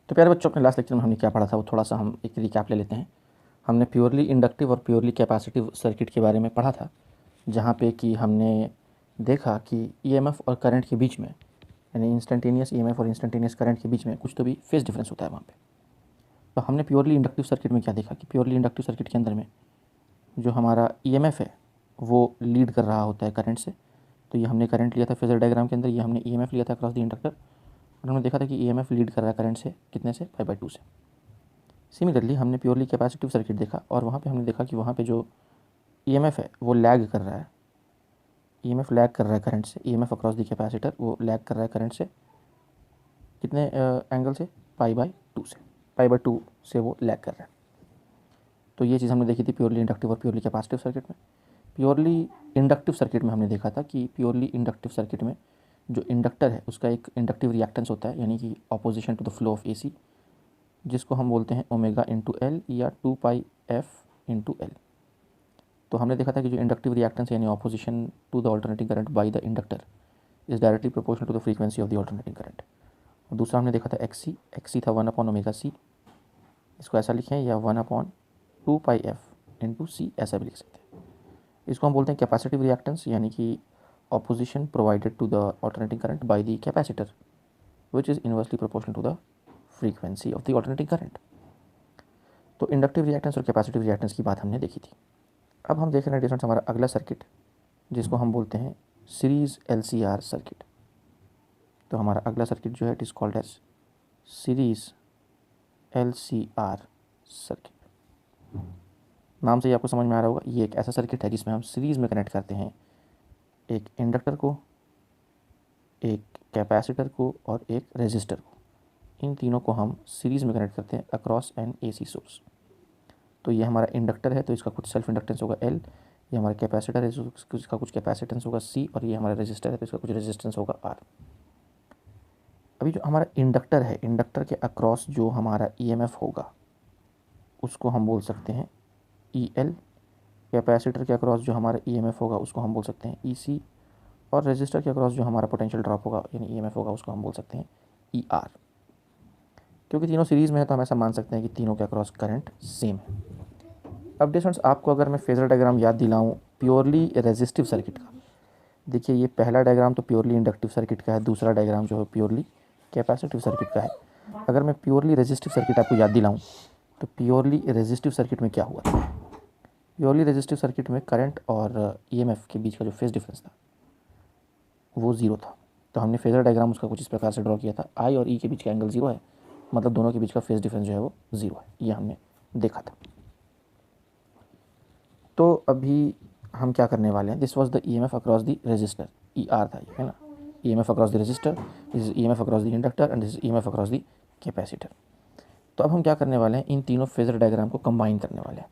तो प्यारे बच्चों, अपने लास्ट लेक्चर में हमने क्या पढ़ा था वो थोड़ा सा हम एक रिकैप ले लेते हैं। हमने प्योरली इंडक्टिव और प्योरली कैपेसिटिव सर्किट के बारे में पढ़ा था, जहाँ पे कि हमने देखा कि ईएमएफ और करंट के बीच में, यानी इंस्टेंटेनियस ईएमएफ और इंस्टेंटेनियस करंट के बीच में कुछ तो भी फेज डिफरेंस होता है वहाँ पे। तो हमने प्योरली इंडक्टिव सर्किट में क्या देखा कि प्योरली इंडक्टिव सर्किट के अंदर में जो हमारा ईएमएफ है वो लीड कर रहा होता है करंट से। तो ये हमने करंट लिया था फेजर डायग्राम के अंदर, ये हमने ईएमएफ लिया था अक्रॉस द इंडक्टर, और हमने देखा था कि ईएमएफ लीड कर रहा है करंट से, कितने से, 5/2 से। सिमिलरली हमने प्योरली कैपेसिटिव सर्किट देखा और वहाँ पे हमने देखा कि वहाँ पे जो ईएमएफ है वो लैग कर रहा है, ईएमएफ लैग कर रहा है करंट से, ईएमएफ अक्रॉस द कैपेसिटर वो लैग कर रहा है करंट से, कितने एंगल से, π/2 से, π/2 से वो लैग कर रहा है। तो ये चीज़ हमने देखी थी प्योरली इंडक्टिव और प्योरली कैपेसिटिव सर्किट में। प्योरली इंडक्टिव सर्किट में हमने देखा था कि प्योरली इंडक्टिव सर्किट में जो इंडक्टर है उसका एक इंडक्टिव रिएक्टेंस होता है, यानी कि opposition to the flow of AC, जिसको हम बोलते हैं ओमेगा इंटू एल या 2πf/L। तो हमने देखा था कि जो इंडक्टिव रिएक्टेंस यानी opposition to the alternating current by the inductor is directly proportional to the frequency of the alternating current. और दूसरा हमने देखा था एक्सी, एक्सी था 1/ωc, इसको ऐसा लिखें, या 1/2πf/C ऐसा भी लिख सकते हैं। इसको हम बोलते हैं कैपेसिटिव रिएक्टेंस, यानी कि opposition provided to the alternating current by the capacitor which is inversely proportional to the frequency of the alternating current. तो इंडक्टिव रिएक्टेंस और कैपेसिटिव रिएक्टेंस की बात हमने देखी थी। अब हम देख रहे हैं डिस्टेंस हमारा अगला सर्किट, जिसको हम बोलते हैं सीरीज़ LCR सर्किट। तो हमारा अगला सर्किट जो है it is called as series LCR circuit. नाम से ही आपको समझ में आ रहा होगा, ये एक ऐसा सर्किट है जिसमें हम सीरीज़ में कनेक्ट करते हैं एक इंडक्टर को, एक कैपेसिटर को और एक रेजिस्टर को। इन तीनों को हम सीरीज़ में कनेक्ट करते हैं अक्रॉस एन AC सोर्स। तो ये हमारा इंडक्टर है तो इसका कुछ सेल्फ इंडक्टेंस होगा L, ये हमारा कैपेसिटर है तो इसका कुछ कैपेसिटेंस होगा C, और ये हमारा रेजिस्टर है तो इसका कुछ रेजिस्टेंस होगा R। अभी जो हमारा इंडक्टर है, इंडक्टर के अक्रॉस जो हमारा EMF होगा उसको हम बोल सकते हैं EL, कैपेसिटर के अक्रॉस जो हमारा EMF होगा उसको हम बोल सकते हैं EC, और रेजिस्टर के अक्रॉस जो हमारा पोटेंशियल ड्रॉप होगा यानी EMF होगा उसको हम बोल सकते हैं ER। क्योंकि तीनों सीरीज़ में है तो हम ऐसा मान सकते हैं कि तीनों के अक्रॉस करंट सेम है। अब डिस्टेंस आपको अगर मैं फेजर डायग्राम याद दिलाऊं प्योरली रेजिस्टिव सर्किट का, देखिए ये पहला डायग्राम तो प्योरली इंडक्टिव सर्किट का है, दूसरा डायग्राम जो है प्योरली कैपेसिटिव सर्किट का है। अगर मैं प्योरली रेजिस्टिव सर्किट आपको याद दिलाऊं तो प्योरली रेजिस्टिव सर्किट में क्या हुआ था, प्योरली रेजिस्टिव सर्किट में करंट और EMF के बीच का जो फेज डिफरेंस था वो ज़ीरो था। तो हमने फेजर डायग्राम उसका कुछ इस प्रकार से ड्रॉ किया था, I और E के बीच का एंगल ज़ीरो है, मतलब दोनों के बीच का फेज डिफरेंस जो है वो ज़ीरो है, ये हमने देखा था। तो अभी हम क्या करने वाले हैं, this was the EMF across the resistor, ER था ये, है ना, EMF across the resistor, this is EMF across the inductor and this is EMF across the capacitor. तो अब हम क्या करने वाले हैं, इन तीनों फेजर डायग्राम को कंबाइन करने वाले हैं।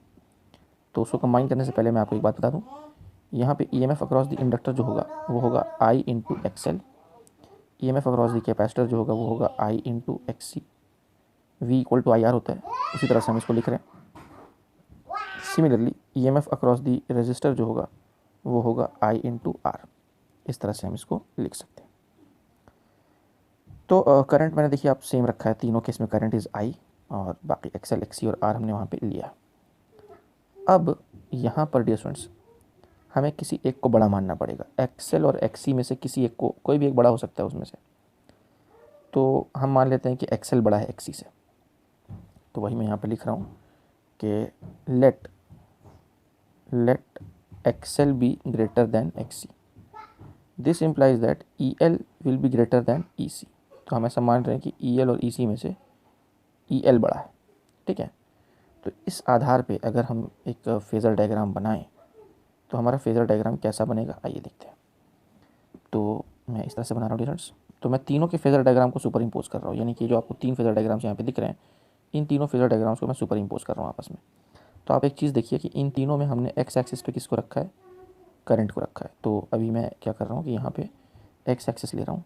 तो उसको कंबाइन करने से पहले मैं आपको एक बात बता दूं, यहाँ पे EMF अक्रॉस द इंडक्टर जो होगा वो होगा I into XL, EMF across the capacitor जो होगा वो होगा I into XC, V equal to IR होता है, उसी तरह से हम इसको लिख रहे हैं। Similarly EMF across the resistor जो होगा वो होगा I इंटू R, इस तरह से हम इसको लिख सकते हैं। तो करंट मैंने देखिए आप सेम रखा है, तीनों केस में करंट इज़ I और बाकी XL, XC और R हमने वहाँ पे लिया। अब यहाँ पर डियर स्टूडेंट्स हमें किसी एक को बड़ा मानना पड़ेगा, XL और XC में से किसी एक को, कोई भी एक बड़ा हो सकता है उसमें से। तो हम मान लेते हैं कि XL बड़ा है XC से, तो वही मैं यहाँ पे लिख रहा हूँ कि let XL be greater than XC, this implies that EL will be greater than EC। तो हम ऐसा मान रहे हैं कि EL और EC में से EL बड़ा है, ठीक है। तो इस आधार पे अगर हम एक फेज़र डायग्राम बनाएं तो हमारा फेज़र डायग्राम कैसा बनेगा, आइए देखते हैं। तो मैं इस तरह से बना रहा हूँ डिस्टेंस, तो मैं तीनों के फेज़र डायग्राम को सुपर इम्पोज कर रहा हूँ, यानी कि जो आपको तीन फेज़र डायग्राम्स यहाँ पे दिख रहे हैं इन तीनों फेज़र डायग्राम्स को मैं सुपर इम्पोज कर रहा हूँ आपस में। तो आप एक चीज़ देखिए कि इन तीनों में हमने एक्स एक्सिस पे किसको रखा है, करंट को रखा है। तो अभी मैं क्या कर रहा हूँ कि यहाँ पे एक्स एक्सिस ले रहा हूँ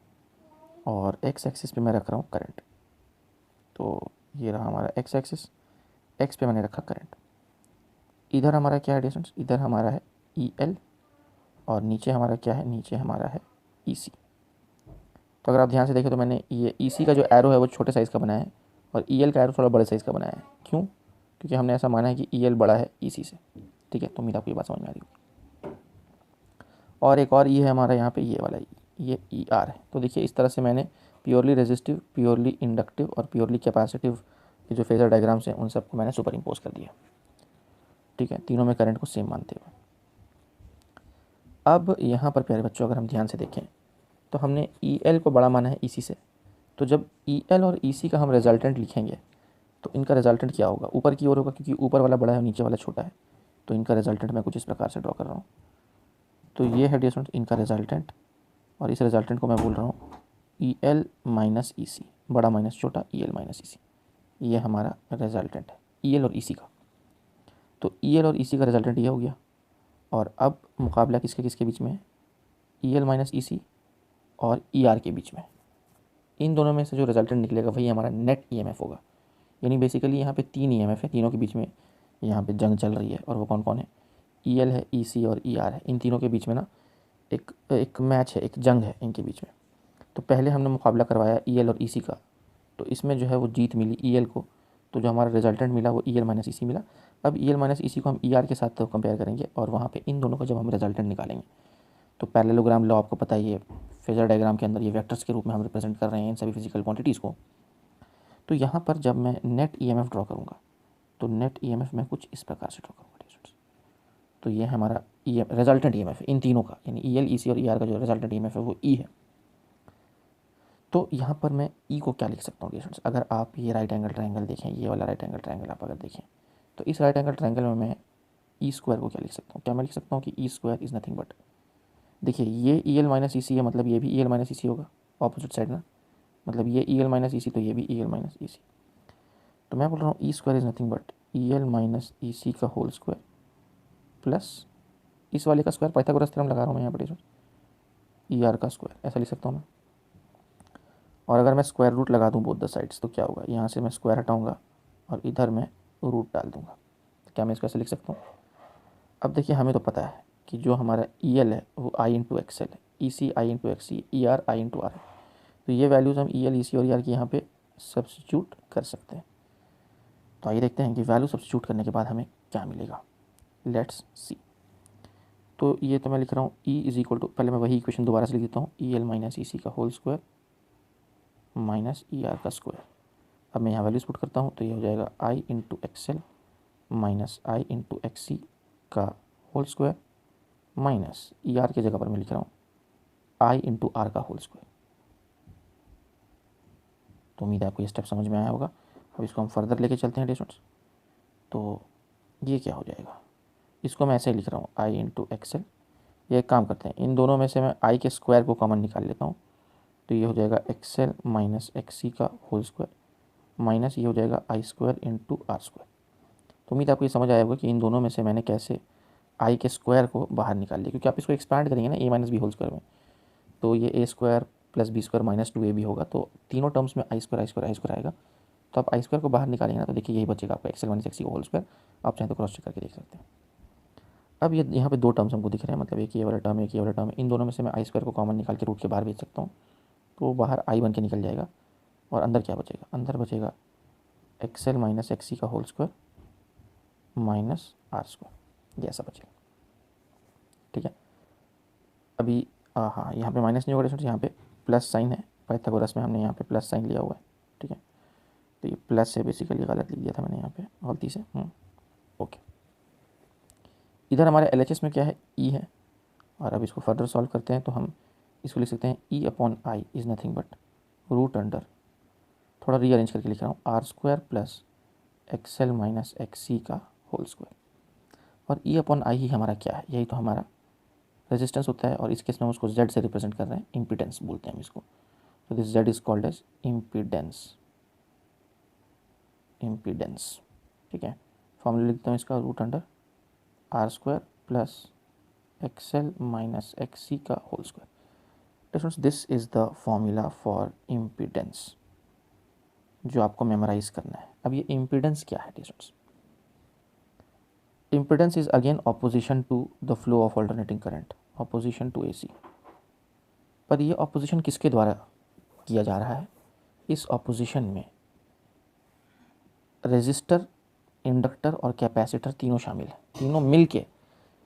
और एक्स एक्सिस पे मैं रख रहा हूँ करंट। तो ये रहा हमारा एक्स एक्सिस, एक्स पे मैंने रखा करंट। इधर हमारा क्या है डिस्टेंस, इधर हमारा है EL और नीचे हमारा क्या है, नीचे हमारा है EC। तो अगर आप ध्यान से देखें तो मैंने ये EC का जो एरो है वो छोटे साइज़ का बनाया है और EL का एरो थोड़ा बड़े साइज़ का बनाया है। क्यों? क्योंकि हमने ऐसा माना है कि EL बड़ा है EC से। ठीक है, तो उम्मीद आपको ये बात समझ में आ रही होगी। और एक और ये है हमारा यहाँ पे ये वाला ये ER है। तो देखिए इस तरह से मैंने प्योरली रेजिस्टिव, प्योरली इंडक्टिव और प्योरली कैपेसिटिव के जो फेजर डायग्राम्स हैं उन सबको मैंने सुपर इम्पोज कर दिया। ठीक है, तीनों में करंट को सेम मानते हुए। अब यहाँ पर प्यारे बच्चों अगर हम ध्यान से देखें तो हमने EL को बड़ा माना है EC से। तो जब EL और EC का हम रिजल्टेंट लिखेंगे तो इनका रिजल्टेंट क्या होगा? ऊपर की ओर होगा, क्योंकि ऊपर वाला बड़ा है और नीचे वाला छोटा है। तो इनका रिजल्टेंट मैं कुछ इस प्रकार से ड्रॉ कर रहा हूँ। तो ये है डियर स्टूडेंट्स इनका रिजल्टेंट, और इस रिजल्टेंट को मैं बोल रहा हूँ EL माइनस EC, बड़ा माइनस छोटा, EL माइनस EC। ये हमारा रिजल्टेंट है EL और EC का। तो EL और EC का रिजल्टेंट ये हो गया। और अब मुकाबला किसके किसके बीच में है? EL माइनस EC और ER के बीच में। इन दोनों में से जो रिजल्टेंट निकलेगा वही हमारा नेट EMF होगा। यानी बेसिकली यहाँ पे 3 EMF है, तीनों के बीच में यहाँ पे जंग चल रही है। और वो कौन कौन है? EL है, EC और ER है। इन तीनों के बीच में ना एक मैच है, एक जंग है इनके बीच में। तो पहले हमने मुकाबला करवाया EL और EC का, तो इसमें जो है वो जीत मिली EL को। तो जो हमारा रिजल्टेंट मिला वो EL माइनस EC मिला। अब EL माइनस EC को हम ER के साथ कंपेयर करेंगे और वहाँ पे इन दोनों का जब हम रिजल्टेंट निकालेंगे तो पैरेललोग्राम लॉ आपको पता ही है, फेजर डायग्राम के अंदर ये वेक्टर्स के रूप में हम रिप्रेजेंट कर रहे हैं इन सभी फिजिकल क्वांटिटीज़ को। तो यहाँ पर जब मैं नेट EMF ड्रॉ करूँगा तो नेट EMF मैं कुछ इस प्रकार से ड्रॉ करूँगा। तो ये हमारा रिजल्टेंट EMF इन तीनों का, यानी EL, EC और ER का जो रिजल्टेंट EMF है वो E है। तो यहाँ पर मैं E को क्या लिख सकता हूँ स्टूडेंट्स? अगर आप ये राइट एंगल ट्रायंगल देखें, ये वाला राइट एंगल ट्रायंगल आप अगर देखें तो इस राइट एंगल ट्रायंगल में मैं E स्क्वायर को क्या लिख सकता हूँ? क्या मैं लिख सकता हूँ कि E square is nothing but, देखिए ये EL माइनस EC है, मतलब ये भी EL माइनस EC होगा, ऑपोजिट साइड ना, मतलब ये EL माइनस EC तो ये भी EL माइनस EC। तो मैं बोल रहा हूँ E square is nothing but EL minus EC का होल स्क्वायर प्लस इस वाले का स्क्वायर, पाइथागोरस थ्योरम लगा रहा हूँ मैं यहाँ पर, ER का स्क्वायर, ऐसा लिख सकता हूँ मैं। और अगर मैं स्क्वायर रूट लगा दूँ बोथ द साइड्स तो क्या होगा? यहाँ से मैं स्क्वायर हटाऊँगा और इधर मैं रूट डाल दूँगा। तो क्या मैं इसको ऐसे लिख सकता हूँ? अब देखिए हमें तो पता है कि जो हमारा EL है वो I इंटू एक्सएल है, EC I into XC, ER I into R है। तो ये वैल्यूज़ हम EL, EC और ER की यहाँ पे सब्स्टिट्यूट कर सकते हैं। तो आइए देखते हैं कि वैल्यू सब्स्टिट्यूट करने के बाद हमें क्या मिलेगा। Let's see. तो ये तो मैं लिख रहा हूँ E इज इक्वल टू, पहले मैं वही इक्वेशन दोबारा से लिख देता हूँ, EL माइनस EC का होल स्क्वायर माइनस ER का स्क्वायर। अब मैं यहाँ वैल्यूज पुट करता हूँ तो ये हो जाएगा I into XL minus I into XC का होल स्क्वायर माइनस ER की जगह पर मैं लिख रहा हूँ I इंटू R का होल स्क्वायर। तो उम्मीद है आपको ये स्टेप समझ में आया होगा। अब इसको हम फर्दर लेके चलते हैं स्टूडेंट्स। तो ये क्या हो जाएगा? इसको मैं ऐसे ही लिख रहा हूँ I इंटू एक्सएल। ये एक काम करते हैं, इन दोनों में से मैं I के स्क्वायर को कॉमन निकाल लेता हूँ। तो ये हो जाएगा एक्सएल माइनस XC का होल स्क्वायर माइनस ये हो जाएगा I square into R square. तो उम्मीद आपको ये समझ आया होगा कि इन दोनों में से मैंने कैसे I के स्क्वायर को बाहर निकाल लिया, क्योंकि आप इसको एक्सपैंड करेंगे ना A minus B whole square में, तो ये A square plus B square minus 2AB होगा। तो तीनों टर्म्स में I स्क्वायर आएगा। तो आप I स्क्वायर को बाहर निकालेंगे ना तो देखिए यही बचेगा आपका एक्सएल माइनस XC का होल स्क्वायर। आप चाहें तो क्रॉस चेक करके देख सकते हैं। अब ये यहाँ पे दो टर्म्स हमको दिख रहे हैं, मतलब एक ये वाला टर्म, एक ये वाला टर्म। इन दोनों में से मैं I स्क्वायर को कॉमन निकाल के रूट के बाहर भेज सकता हूँ, तो बाहर I बन के निकल जाएगा। और अंदर क्या बचेगा? अंदर बचेगा एक्सएल माइनस XC का whole square minus R square, ये ऐसा बचेगा। ठीक है, अभी हाँ यहाँ पे माइनस नहीं होगा स्टूडेंट्स, यहाँ पे प्लस साइन है, पाइथागोरस में हमने यहाँ पे प्लस साइन लिया हुआ है। ठीक है, तो ये प्लस है, बेसिकली गलत लिख दिया था मैंने यहाँ पे गलती से। ओके, इधर हमारे LHS में क्या है? E है। और अब इसको फर्दर सॉल्व करते हैं तो हम इसको लिख सकते हैं E upon I is nothing but root under, थोड़ा रीअरेंज करके लिख रहा हूँ, R square plus XL minus XC का होल स्क्वायर। और E अपॉन आई ही हमारा क्या है? यही तो हमारा रेजिस्टेंस होता है, और इस केस में हम उसको Z से रिप्रेजेंट कर रहे हैं, इम्पीडेंस बोलते हैं हम इसको। तो this Z is called as impedance. ठीक है, फॉर्मूला लिखता हूँ इसका, root under R square plus XL minus XC का whole square. This is the formula for impedance जो आपको मेमोराइज करना है। अब ये इम्पीडेंस क्या है students? Impedance is again opposition to the flow of alternating current, opposition to AC। पर ये ऑपोजिशन किसके द्वारा किया जा रहा है? इस ऑपोजिशन में रेजिस्टर, इंडक्टर और कैपेसिटर तीनों शामिल हैं, तीनों मिल के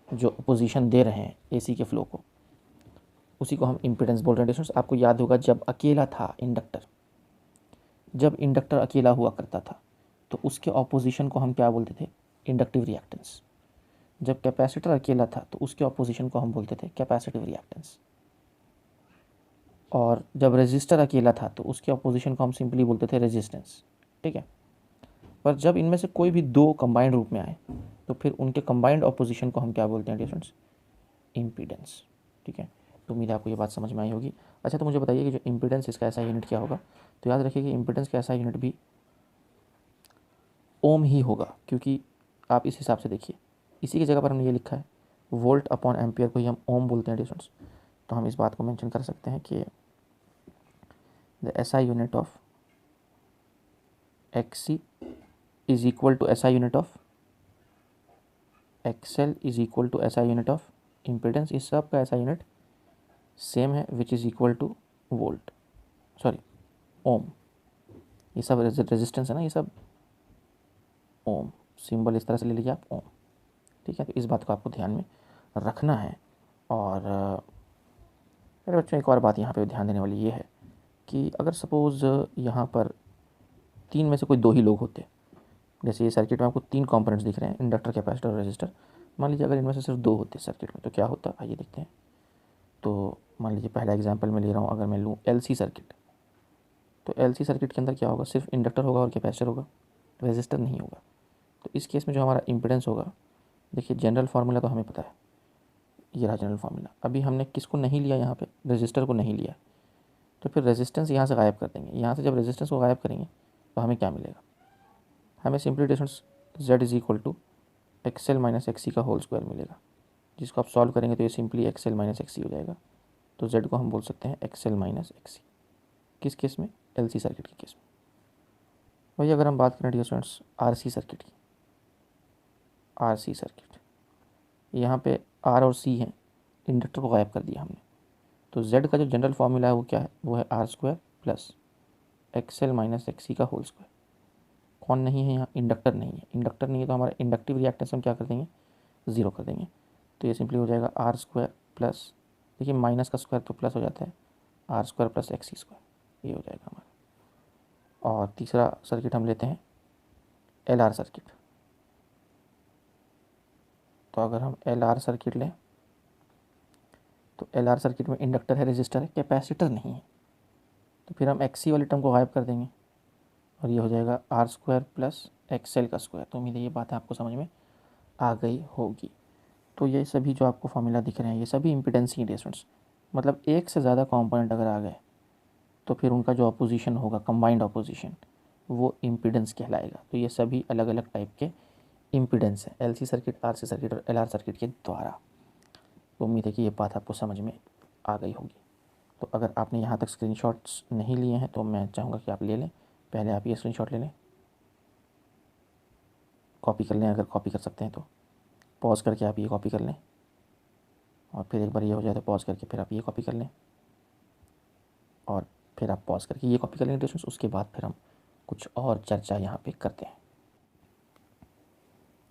जो पोजीशन दे रहे हैं एसी के फ्लो को, उसी को हम इम्पीडेंस बोल रहे हैं। डिस्टेंस आपको याद होगा जब अकेला था इंडक्टर, जब इंडक्टर अकेला हुआ करता था तो उसके ऑपोजिशन को हम क्या बोलते थे? Inductive reactance. जब कैपेसिटर अकेला था तो उसके ऑपोजिशन को हम बोलते थे कैपेसिटिव रिएक्टेंस। और जब रेजिस्टर अकेला था तो उसके ऑपोजिशन को हम सिंपली बोलते थे रेजिस्टेंस। ठीक है। पर जब इनमें से कोई भी दो कंबाइंड रूप में आए तो फिर उनके कंबाइंड ऑपोजिशन को हम क्या बोलते हैं डिफरेंस? इम्पीडेंस। ठीक है। तो उम्मीद है आपको ये बात समझ में आई होगी। अच्छा, तो मुझे बताइए कि जो इम्पीडेंस इसका ऐसा यूनिट क्या होगा? तो याद रखिए कि इम्पीडेंस का ऐसा यूनिट भी ओम ही होगा, क्योंकि आप इस हिसाब से देखिए, इसी की जगह पर हमने ये लिखा है वोल्ट अपॉन एम्पियर को ही हम ओम बोलते हैं डिस्टेंस। तो हम इस बात को मेंशन कर सकते हैं कि the SI unit of XC is equal to SI unit of XL is equal to SI unit of impedance. इस सब का ऐसा यूनिट सेम है which is equal to volt, sorry ohm. ये सब रेजिस्टेंस है ना, ये सब ओम, सिंबल इस तरह से ले लीजिए आप, ओम। ठीक है। तो इस बात को आपको ध्यान में रखना है। और मेरे बच्चों एक और बात यहाँ पे ध्यान देने वाली ये है कि अगर सपोज़ यहाँ पर तीन में से कोई दो ही लोग होते, जैसे ये सर्किट में आपको तीन कंपोनेंट्स दिख रहे हैं, इंडक्टर, कैपेसिटर और रेजिस्टर। मान लीजिए अगर इनमें से सिर्फ दो होते सर्किट में तो क्या होता, आइए देखते हैं। तो मान लीजिए पहला एग्जांपल मैं ले रहा हूँ, अगर मैं लूँ एलसी सर्किट, तो एलसी सर्किट के अंदर क्या होगा? सिर्फ इंडक्टर होगा और कैपेसिटर होगा, रेजिस्टर नहीं होगा। तो इस केस में जो हमारा इम्पीडेंस होगा, देखिए जनरल फार्मूला तो हमें पता है, ये रहा जनरल फार्मूला। अभी हमने किसको नहीं लिया यहाँ पे? रेजिस्टर को नहीं लिया, तो फिर रेजिस्टेंस यहाँ से गायब कर देंगे। यहाँ से जब रेजिस्टेंस को गायब करेंगे तो हमें क्या मिलेगा? हमें simply distance z is equal to XL minus XC का होल स्क्वायर मिलेगा, जिसको आप सॉल्व करेंगे तो ये सिंपली एक्सएल माइनस एक्सी हो जाएगा। तो z को हम बोल सकते हैं एक्सएल माइनस एक्सी। किस केस में? एलसी सर्किट के केस में। वही अगर हम बात करें डियर स्टूडेंट्स आरसी सर्किट की, आरसी सर्किट, यहाँ पे आर और सी हैं, इंडक्टर को गायब कर दिया हमने, तो z का जो जनरल फार्मूला है वो क्या है? वो है R square plus XL minus XC का होल स्क्वायर। कौन नहीं है यहाँ? इंडक्टर नहीं है। इंडक्टर नहीं है तो हमारा इंडक्टिव रिएक्टेंस हम क्या कर देंगे? ज़ीरो कर देंगे। तो ये सिंपली हो जाएगा आर स्क्वायर प्लस, देखिए माइनस का स्क्वायर तो प्लस हो जाता है, R square plus X C square, ये हो जाएगा हमारा। और तीसरा सर्किट हम लेते हैं एल आर सर्किट। तो अगर हम एल आर सर्किट लें तो एल आर सर्किट में इंडक्टर है, रेजिस्टर है, कैपेसिटर नहीं है, तो फिर हम एक्सी वाले टर्म को गायब कर देंगे और ये हो जाएगा आर स्क्वायर प्लस एक्सएल का स्क्वायर। तो उम्मीद है ये बात आपको समझ में आ गई होगी। तो ये सभी जो आपको फॉर्मूला दिख रहे हैं ये सभी इम्पीडेंस ही डिस्टेंस, मतलब एक से ज़्यादा कंपोनेंट अगर आ गए तो फिर उनका जो अपोजिशन होगा, कंबाइंड अपोजिशन, वो इम्पीडेंस कहलाएगा। तो ये सभी अलग अलग टाइप के इम्पीडेंस है एलसी सर्किट, आरसी सर्किट और एलआर सर्किट के द्वारा। तो उम्मीद है कि ये बात आपको समझ में आ गई होगी। तो अगर आपने यहाँ तक स्क्रीनशॉट्स नहीं लिए हैं तो मैं चाहूँगा कि आप ले लें। पहले आप ये स्क्रीनशॉट ले लें, कॉपी कर लें अगर कॉपी कर सकते हैं तो, पॉज करके आप ये कॉपी कर लें, और फिर एक बार ये हो जाए तो पॉज करके फिर आप ये कॉपी कर लें, और फिर आप पॉज करके ये कॉपी कर लेंगे डिस्टेंस। उसके बाद फिर हम कुछ और चर्चा यहाँ पे करते हैं।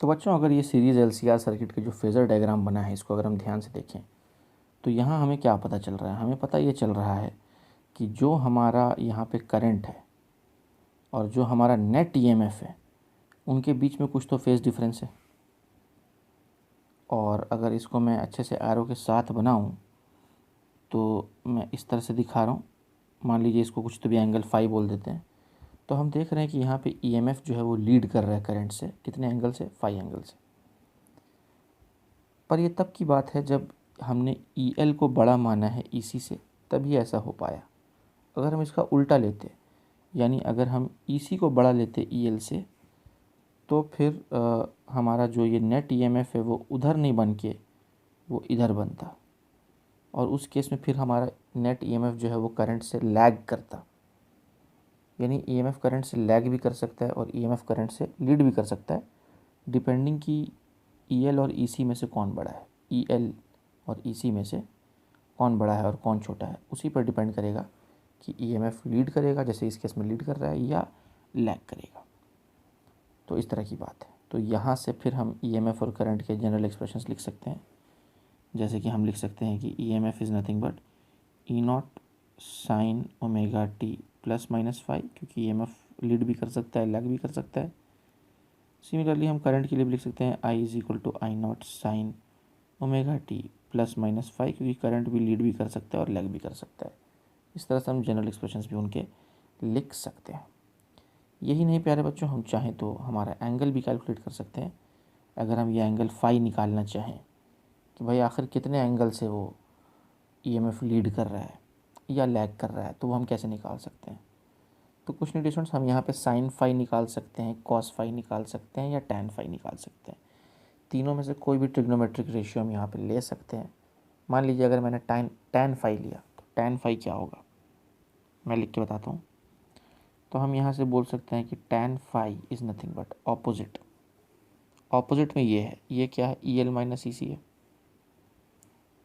तो बच्चों अगर ये सीरीज़ एलसीआर सर्किट के जो फेज़र डायग्राम बना है इसको अगर हम ध्यान से देखें तो यहाँ हमें क्या पता चल रहा है? हमें पता ये चल रहा है कि जो हमारा यहाँ पे करंट है और जो हमारा नेट ईएमएफ है उनके बीच में कुछ तो फेज़ डिफरेंस है। और अगर इसको मैं अच्छे से एरो के साथ बनाऊँ तो मैं इस तरह से दिखा रहा हूँ, मान लीजिए इसको कुछ तो भी एंगल फाई बोल देते हैं। तो हम देख रहे हैं कि यहाँ पे ईएमएफ जो है वो लीड कर रहा है करंट से, कितने एंगल से? फाई एंगल से। पर ये तब की बात है जब हमने ईएल को बड़ा माना है ईसी से, तभी ऐसा हो पाया। अगर हम इसका उल्टा लेते, यानी अगर हम ईसी को बड़ा लेते ईएल से, तो फिर हमारा जो ये नेट ईएमएफ है वो उधर नहीं बन के वो इधर बनता, और उस केस में फिर हमारा नेट ईएमएफ जो है वो करंट से लैग करता। यानी ईएमएफ करंट से लैग भी कर सकता है और ईएमएफ करंट से लीड भी कर सकता है, डिपेंडिंग कि ईएल और ईसी में से कौन बड़ा है, ईएल और ईसी में से कौन बड़ा है और कौन छोटा है, उसी पर डिपेंड करेगा कि ईएमएफ लीड करेगा, जैसे इस केस में लीड कर रहा है, या लैग करेगा। तो इस तरह की बात है। तो यहाँ से फिर हम ईएमएफ और करंट के जनरल एक्सप्रेशंस लिख सकते हैं, जैसे कि हम लिख सकते हैं कि EMF is nothing but E not sine omega T plus minus five, क्योंकि ईएमएफ लीड भी कर सकता है, लैग भी कर सकता है। सिमिलरली हम करंट के लिए भी लिख सकते हैं I is equal to I not sine omega T plus minus five, क्योंकि करंट भी लीड भी कर सकता है और लैग भी कर सकता है। इस तरह से हम जनरल एक्सप्रेशंस भी उनके लिख सकते हैं। यही नहीं प्यारे बच्चों, हम चाहें तो हमारा एंगल भी कैलकुलेट कर सकते हैं। अगर हम ये एंगल फाई निकालना चाहें कि भाई आखिर कितने एंगल से वो ईएमएफ लीड कर रहा है या लैग कर रहा है, तो वो हम कैसे निकाल सकते हैं। तो कुछ नहीं डिस्टेंस, हम यहाँ पे साइन फाई निकाल सकते हैं, कॉस फाई निकाल सकते हैं या टैन फाई निकाल सकते हैं। तीनों में से कोई भी ट्रिग्नोमेट्रिक रेशियो हम यहाँ पे ले सकते हैं। मान लीजिए अगर मैंने टैन फाई लिया, तो टैन फाई क्या होगा मैं लिख के बताता हूँ। तो हम यहाँ से बोल सकते हैं कि tan phi is nothing but opposite. Opposite में ये है, ये क्या है, ई एल माइनस ई सी है,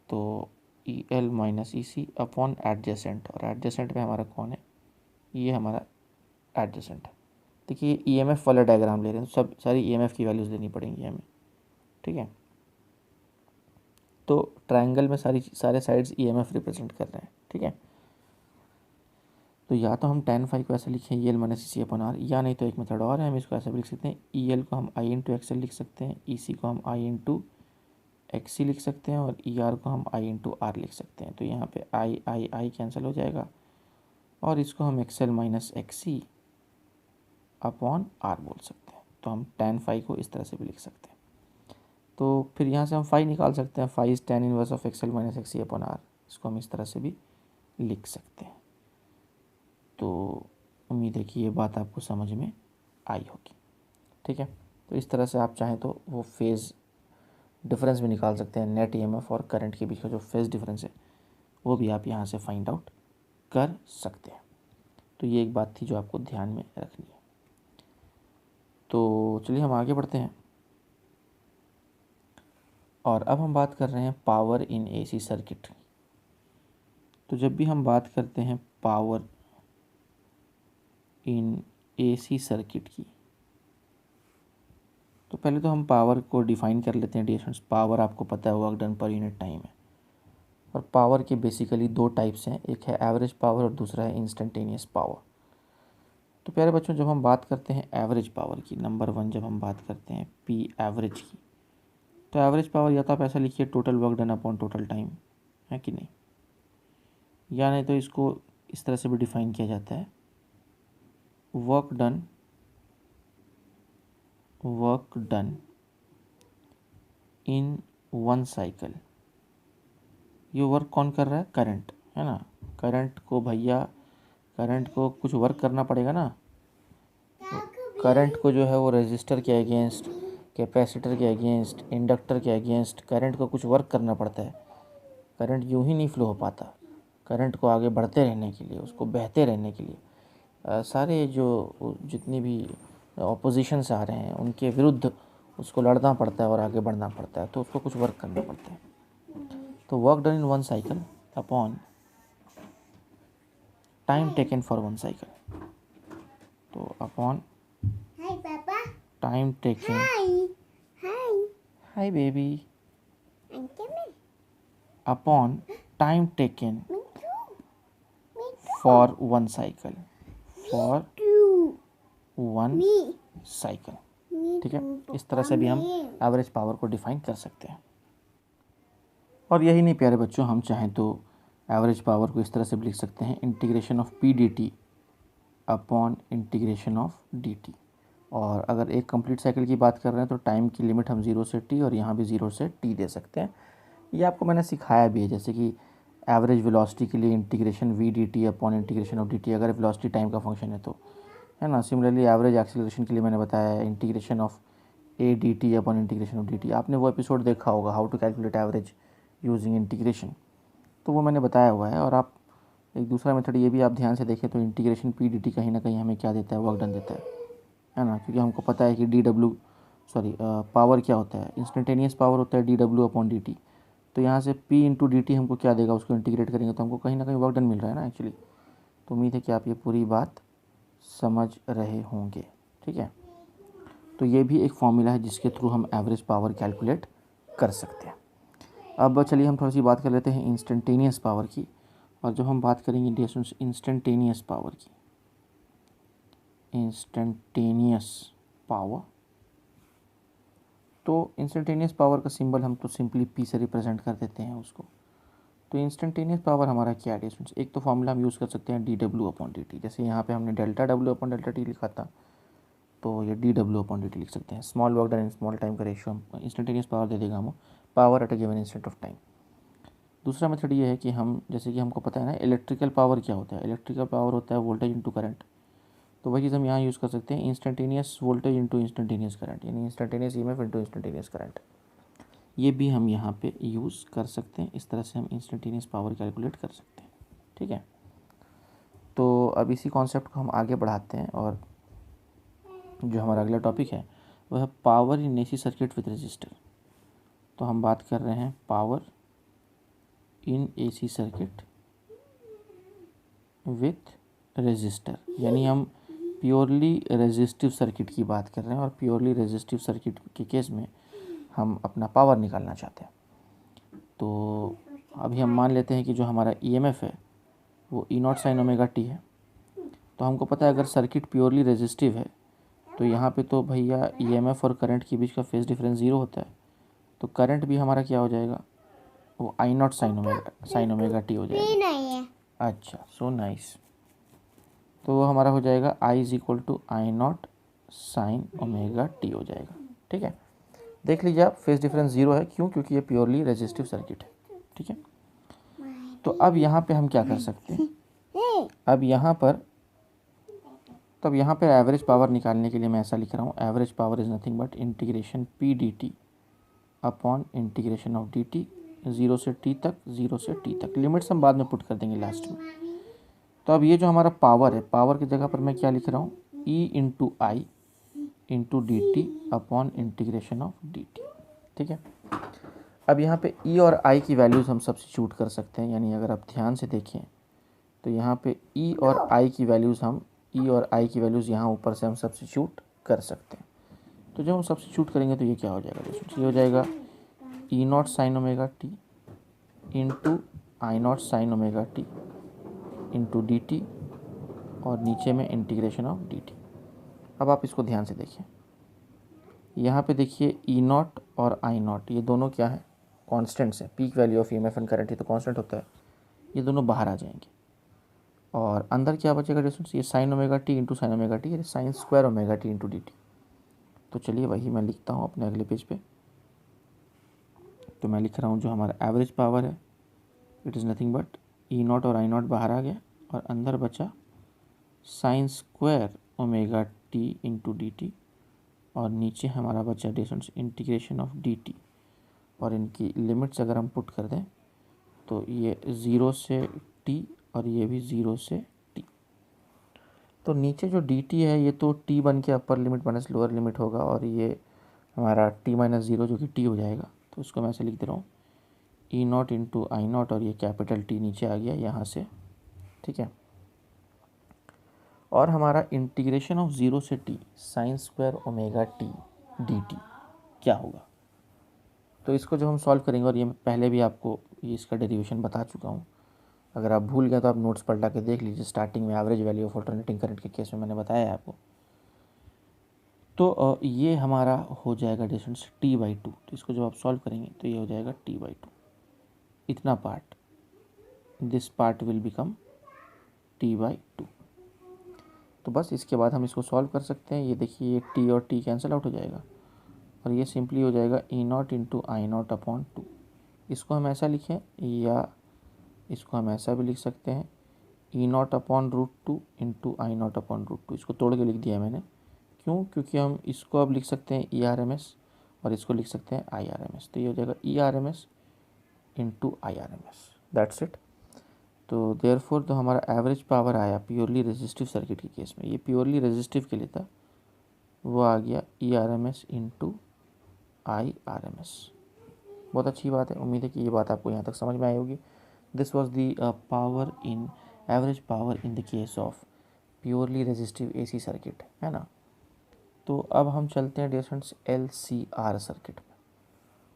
तो ई L minus E C upon adjacent, और एडजेसेंट में हमारा कौन है, ये हमारा एडजेसेंट है। देखिए ईएमएफ वाला डायग्राम ले रहे हैं, तो सब सारी ईएमएफ की वैल्यूज़ लेनी पड़ेंगी हमें, ठीक है। तो ट्रायंगल में सारे साइड्स ईएमएफ रिप्रेजेंट कर रहे हैं, ठीक है। तो या तो हम tan फाई को ऐसे लिखें E L minus E C upon R, या नहीं तो एक मेथड और है, हम इसको ऐसे भी लिख सकते हैं, ई एल को हम आई इंटू एक्स एल लिख सकते हैं, ई सी को हम आई इंटू एक्स सी लिख सकते हैं, और ई आर को हम आई इंटू आर लिख सकते हैं। तो यहाँ पे आई आई आई कैंसिल हो जाएगा, और इसको हम X L minus X C upon R बोल सकते हैं। तो हम tan फाई को इस तरह से भी लिख सकते हैं। तो फिर यहाँ से हम फाई निकाल सकते हैं, phi is tan inverse of X L minus X C upon R, इसको हम इस तरह से भी लिख सकते हैं। तो उम्मीद है कि ये बात आपको समझ में आई होगी, ठीक है। तो इस तरह से आप चाहें तो वो फेज़ डिफरेंस भी निकाल सकते हैं, नेट ईएमएफ और करंट के बीच का जो फेज़ डिफरेंस है वो भी आप यहाँ से फाइंड आउट कर सकते हैं। तो ये एक बात थी जो आपको ध्यान में रखनी है। तो चलिए हम आगे बढ़ते हैं, और अब हम बात कर रहे हैं पावर इन एसी सर्किट। तो जब भी हम बात करते हैं पावर इन एसी सर्किट की, तो पहले तो हम पावर को डिफाइन कर लेते हैं डिस्टेंस। पावर आपको पता है work done per unit time है, और पावर के बेसिकली दो टाइप्स हैं, एक है एवरेज पावर और दूसरा है इंस्टेंटेनियस पावर। तो प्यारे बच्चों, जब हम बात करते हैं एवरेज पावर की, नंबर वन जब हम बात करते हैं पी एवरेज की, तो एवरेज पावर या तो आप ऐसा लिखिए total work done upon total time, है कि नहीं, या नहीं तो इसको इस तरह से भी डिफाइन किया जाता है, work done in one cycle. ये वर्क कौन कर रहा है, करंट, है ना। करंट को कुछ वर्क करना पड़ेगा ना। करंट को जो है वो रेजिस्टर के अगेंस्ट, कैपेसिटर के अगेंस्ट, इंडक्टर के अगेंस्ट करंट को कुछ वर्क करना पड़ता है। करंट यूं ही नहीं फ्लो हो पाता। करंट को आगे बढ़ते रहने के लिए, उसको बहते रहने के लिए सारे जो जितनी भी ऑपोजिशंस आ रहे हैं उनके विरुद्ध उसको लड़ना पड़ता है और आगे बढ़ना पड़ता है, तो उसको कुछ वर्क करना पड़ता है। तो work done in one cycle upon time taken for one cycle, तो upon time taken, hi baby, upon time taken for one cycle, ठीक है। इस तरह से भी हम एवरेज पावर को डिफाइन कर सकते हैं। और यही नहीं प्यारे बच्चों, हम चाहें तो एवरेज पावर को इस तरह से भी लिख सकते हैं, integration of P D T upon integration of D T. और अगर एक कंप्लीट साइकिल की बात कर रहे हैं तो टाइम की लिमिट हम 0 से t और यहाँ भी 0 से t दे सकते हैं। ये आपको मैंने सिखाया भी है, जैसे कि एवरेज वेलोसिटी के लिए integration V D T upon integration of D T, अगर वेलोसिटी टाइम का फंक्शन है तो, है ना। सिमिलरली एवरेज एक्सीलरेशन के लिए मैंने बताया है integration of A D T upon integration of D T. आपने वो एपिसोड देखा होगा, how to calculate average using integration, तो वो मैंने बताया हुआ है। और आप एक दूसरा मेथड ये भी आप ध्यान से देखें तो इंटीग्रेशन पी डी टी कहीं ना कहीं हमें क्या देता है, वर्क डन देता है ना। क्योंकि हमको पता है कि पावर क्या होता है, इंस्टेंटेनियस पावर होता है D W upon D T. तो यहाँ से पी इंटू डी टी हमको क्या देगा, उसको इंटीग्रेट करेंगे तो हमको कहीं ना कहीं वर्क डन मिल रहा है ना एक्चुअली। तो उम्मीद है कि आप ये पूरी बात समझ रहे होंगे, ठीक है। तो ये भी एक फॉर्मूला है जिसके थ्रू हम एवरेज पावर कैलकुलेट कर सकते हैं। अब चलिए हम थोड़ी सी बात कर लेते हैं इंस्टेंटेनियस पावर की। और जब हम बात करेंगे डियर स्टूडेंट्स इंस्टेंटेनियस पावर की, इंस्टेंटेनियस पावर, तो इंस्टेंटेनियस पावर का सिंबल हम तो सिंपली पी से रिप्रेजेंट कर देते हैं उसको। तो इंस्टेंटेनियस पावर हमारा क्या है डिस्टेंस, एक तो फॉर्मूला हम यूज़ कर सकते हैं D W upon D T. जैसे यहाँ पे हमने delta W upon delta T लिखा था, तो ये D W upon D T लिख सकते हैं। Small work done in small time का रेशियो हम इंस्टेंटेनियस पावर दे देगा हमें, power at a given instant of time. दूसरा मेथड ये है कि हम, जैसे कि हमको पता है ना इलेक्ट्रिकल पावर क्या होता है, इलेक्ट्रिकल पावर होता है वोल्टेज इंटू करंट। तो वही चीज़ हम यहाँ यूज़ कर सकते हैं instantaneous voltage into instantaneous current, यानी instantaneous EMF into instantaneous current. ये भी हम यहाँ पे यूज़ कर सकते हैं। इस तरह से हम इंस्टेंटेनियस पावर कैलकुलेट कर सकते हैं। ठीक है, तो अब इसी कॉन्सेप्ट को हम आगे बढ़ाते हैं और जो हमारा अगला टॉपिक है वह है power in AC circuit with resistor. तो हम बात कर रहे हैं power in AC circuit with resistor, यानी हम प्योरली रेजिस्टिव सर्किट की बात कर रहे हैं और प्योरली रेजिस्टिव सर्किट के केस में हम अपना पावर निकालना चाहते हैं। तो अभी हम मान लेते हैं कि जो हमारा ईएमएफ है वो ई नॉट साइन ओमेगा टी है। तो हमको पता है अगर सर्किट प्योरली रेजिस्टिव है तो यहाँ पे तो भैया ईएमएफ और करंट के बीच का फेज डिफरेंस ज़ीरो होता है, तो करंट भी हमारा क्या हो जाएगा, वो आई नॉट साइन ओमेगा टी हो जाएगा। अच्छा, सो नाइस। तो वो हमारा हो जाएगा I is equal to I not sine omega T हो जाएगा। ठीक है, देख लीजिए आप, फेज डिफरेंस ज़ीरो है, क्यों, क्योंकि ये प्योरली रेजिस्टिव सर्किट है। ठीक है, तो अब यहाँ पे हम क्या कर सकते हैं, अब यहाँ पर एवरेज पावर निकालने के लिए मैं ऐसा लिख रहा हूँ, average power is nothing but integration P D T upon integration of D T, zero से टी तक, ज़ीरो से टी तक। लिमिट्स हम बाद में पुट कर देंगे लास्ट में। तो अब ये जो हमारा पावर है, पावर की जगह पर मैं क्या लिख रहा हूँ, E into I into D T upon integration of D T. ठीक है, अब यहाँ पे ई और आई की वैल्यूज़ हम सब्स्टिट्यूट कर सकते हैं, यानी अगर आप ध्यान से देखें तो यहाँ पे ई और आई की वैल्यूज़ यहाँ ऊपर से हम सब्स्टिट्यूट कर सकते हैं। तो जब हम सब्स्टिट्यूट करेंगे तो ये क्या हो जाएगा, ये हो जाएगा E not sine omega T into I not sine omega T into D T और नीचे में इंटीग्रेशन ऑफ डी टी। अब आप इसको ध्यान से देखिए, यहाँ पे देखिए ई नॉट और आई नॉट ये दोनों क्या है, कॉन्स्टेंट्स है। Peak value of EMF and current ये तो कॉन्स्टेंट होता है, ये दोनों बाहर आ जाएंगे और अंदर क्या बचेगा डिस्टेंस, ये sine omega T into sine omega T, ये sine square omega T into D T. तो चलिए वही मैं लिखता हूँ अपने अगले पेज पे। तो मैं लिख रहा हूँ जो हमारा एवरेज पावर है it is nothing but E not और आई नॉट बाहर आ गया और अंदर बचा sign square omega T into D T और नीचे हमारा बचा distance integration of D T. और इनकी लिमिट्स अगर हम पुट कर दें तो ये ज़ीरो से टी और ये भी ज़ीरो से टी। तो नीचे जो डी टी है ये तो टी बन के upper limit minus lower limit होगा और ये हमारा टी माइनस ज़ीरो जो कि टी हो जाएगा। तो उसको मैं ऐसे लिख दे रहा हूँ E not into I not और ये कैपिटल टी नीचे आ गया यहाँ से। ठीक है, और हमारा इंटीग्रेशन ऑफ ज़ीरो से T sign square omega T D T क्या होगा। तो इसको जब हम सॉल्व करेंगे, और ये पहले भी आपको ये इसका डेरिवेशन बता चुका हूँ, अगर आप भूल गए तो आप नोट्स पलटा के देख लीजिए। स्टार्टिंग में average value of alternating current के केस में मैंने बताया है आपको। तो ये हमारा हो जाएगा डिस्टेंस टी बाई टू। तो इसको जब आप सॉल्व करेंगे तो ये हो जाएगा टी बाई टू, इतना part, this part will become T by two. तो बस इसके बाद हम इसको सॉल्व कर सकते हैं। ये देखिए ये टी और टी कैंसिल आउट हो जाएगा और ये सिंपली हो जाएगा E not into I not upon two. इसको हम ऐसा लिखें या इसको हम ऐसा भी लिख सकते हैं, E not upon root two into I not upon root two. इसको तोड़ के लिख दिया मैंने, क्यों, क्योंकि हम इसको अब लिख सकते हैं ई आर एम एस और इसको लिख सकते हैं आई आर एम एस। तो ये हो जाएगा E R M S into I R M S, that's it. तो देयरफॉर तो हमारा एवरेज पावर आया प्योरली रेजिस्टिव सर्किट के केस में, ये प्योरली रेजिस्टिव के लिए था, वो आ गया E R M S into I R M S. बहुत अच्छी बात है, उम्मीद है कि ये बात आपको यहाँ तक समझ में आई होगी। This was the power in average power in the case of purely resistive AC circuit, है ना। तो अब हम चलते हैं डियर स्टूडेंट्स LCR सर्किट में,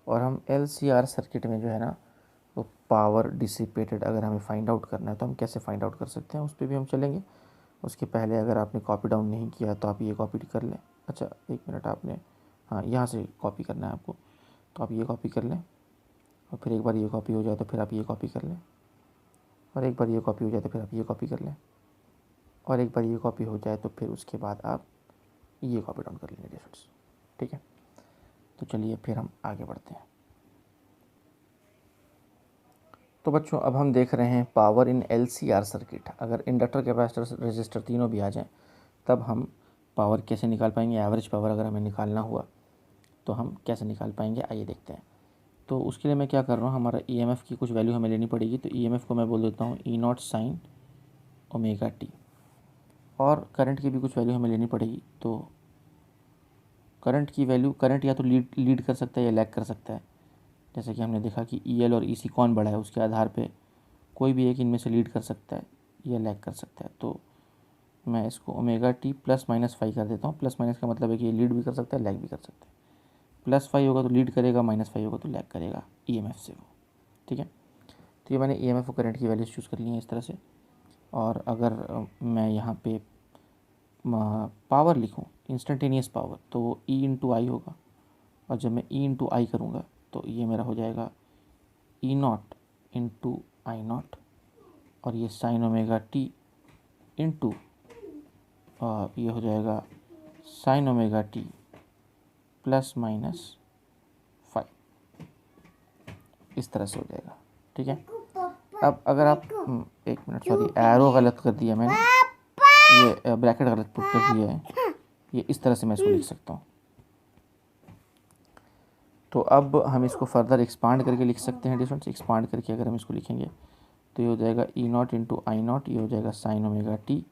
और हम LCR सर्किट में जो है ना तो पावर डिसिपेटेड अगर हमें फाइंड आउट करना है तो हम कैसे फाइंड आउट कर सकते हैं उस पर भी हम चलेंगे। उसके पहले अगर आपने कॉपी डाउन नहीं किया तो आप ये कॉपी कर लें। अच्छा एक मिनट, आपने हाँ यहाँ से कॉपी करना है आपको, तो आप ये कॉपी कर लें, और फिर एक बार ये कॉपी हो जाए तो फिर आप ये कॉपी कर लें, और एक बार ये कॉपी हो जाए तो फिर आप ये कॉपी कर लें, और एक बार ये कॉपी हो जाए तो फिर उसके बाद आप ये कॉपी डाउन कर लेंगे डियर स्टूडेंट्स। ठीक है, तो चलिए फिर हम आगे बढ़ते हैं। तो बच्चों अब हम देख रहे हैं पावर इन LCR सर्किट। अगर इंडक्टर, कैपेसिटर, रेजिस्टर तीनों भी आ जाएं तब हम पावर कैसे निकाल पाएंगे, एवरेज पावर अगर हमें निकालना हुआ तो हम कैसे निकाल पाएंगे, आइए देखते हैं। तो उसके लिए मैं क्या कर रहा हूँ, हमारा EMF की कुछ वैल्यू हमें लेनी पड़ेगी। तो EMF को मैं बोल देता हूँ E0 sin ओमेगा टी, और करंट की भी कुछ वैल्यू हमें लेनी पड़ेगी। तो करंट की वैल्यू, करंट या तो लीड कर सकता है या लैग कर सकता है। जैसे कि हमने देखा कि EL और EC कौन बड़ा है, उसके आधार पे कोई भी एक इनमें से लीड कर सकता है या लैग कर सकता है। तो मैं इसको omega T plus minus five कर देता हूँ। प्लस माइनस का मतलब है कि ये लीड भी कर सकता है, लैग भी कर सकता है। प्लस फाइव होगा तो लीड करेगा, माइनस फाइव होगा तो लैग करेगा EMF से वो। ठीक है, तो ये मैंने EMF और करंट की वैल्यूज चूज़ कर ली है इस तरह से। और अगर मैं यहाँ पे पावर लिखूँ, इंस्टेंटेनियस पावर, तो वो E इंटू आई होगा, और जब मैं E इंटू आई करूँगा तो ये मेरा हो जाएगा E0 इंटू I0, और ये साइन ओमेगा टी इंटू ये हो जाएगा sign omega T plus minus 5, इस तरह से हो जाएगा। ठीक है, अब अगर आप एक मिनट, सॉरी एरो गलत कर दिया मैंने, ये ब्रैकेट गलत पुट कर दिया है, ये इस तरह से मैं इसको लिख सकता हूँ। तो अब हम इसको फर्दर एक्सपांड करके लिख सकते हैं डिफरेंस। एक्सपांड करके अगर हम इसको लिखेंगे तो ये हो जाएगा E0 इंटू I0, ये हो जाएगा साइन ओमेगा टी,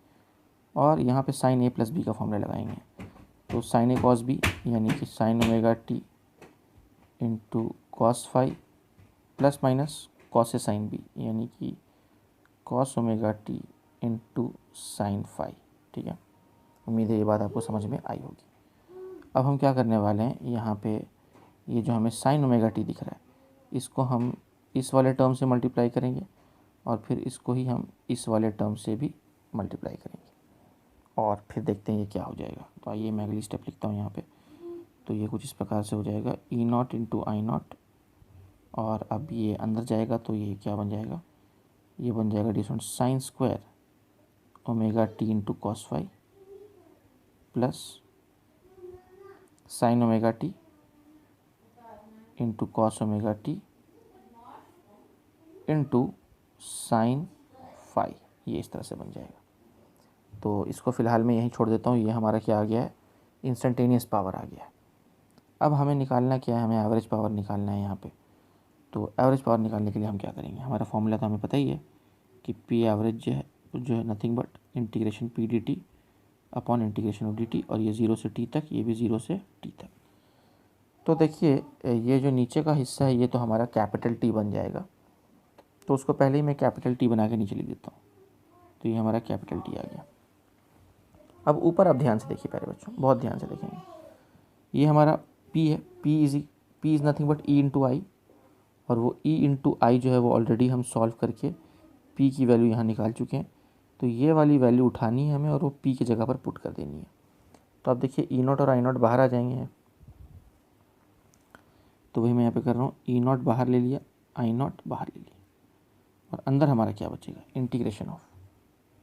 और यहाँ पे साइन A प्लस बी का फॉर्मूला लगाएंगे। तो साइन A कॉस बी यानी कि sine omega T into cos five plus minus cos A sine B यानी कि cos omega T into sine five. ठीक है, उम्मीद है ये बात आपको समझ में आई होगी। अब हम क्या करने वाले हैं, यहाँ पे ये जो हमें साइन ओमेगा टी दिख रहा है इसको हम इस वाले टर्म से मल्टीप्लाई करेंगे, और फिर इसको ही हम इस वाले टर्म से भी मल्टीप्लाई करेंगे, और फिर देखते हैं ये क्या हो जाएगा। तो आइए मैं अगली स्टेप लिखता हूँ यहाँ पे। तो ये कुछ इस प्रकार से हो जाएगा E0 इंटू I0, और अब ये अंदर जाएगा तो ये क्या बन जाएगा, ये बन जाएगा different sign square omega T into cos five plus sign omega T into cos omega T into sine five, ये इस तरह से बन जाएगा। तो इसको फ़िलहाल मैं यहीं छोड़ देता हूँ। ये हमारा क्या आ गया है, इंस्टेंटेनियस पावर आ गया है। अब हमें निकालना क्या है, हमें एवरेज पावर निकालना है यहाँ पे। तो एवरेज पावर निकालने के लिए हम क्या करेंगे, हमारा फॉर्मूला तो हमें पता ही है कि P एवरेज जो है nothing but integration P D T upon integration of D T, और ये 0 से T तक, ये भी 0 से T तक। तो देखिए ये जो नीचे का हिस्सा है ये तो हमारा कैपिटल T बन जाएगा, तो उसको पहले ही मैं कैपिटल T बना के नीचे लिख देता हूँ। तो ये हमारा कैपिटल T आ गया। अब ऊपर आप ध्यान से देखिए प्यारे बच्चों, बहुत ध्यान से देखेंगे, ये हमारा P है, P is nothing but E into I, और वो E इंटू आई जो है वो ऑलरेडी हम सॉल्व करके P की वैल्यू यहाँ निकाल चुके हैं। तो ये वाली वैल्यू उठानी है हमें और वो P की जगह पर पुट कर देनी है। तो आप देखिए E0 और I0 बाहर आ जाएंगे, तो वही मैं यहाँ पे कर रहा हूँ, E0 बाहर ले लिया, I0 बाहर ले लिया, और अंदर हमारा क्या बचेगा, इंटीग्रेशन ऑफ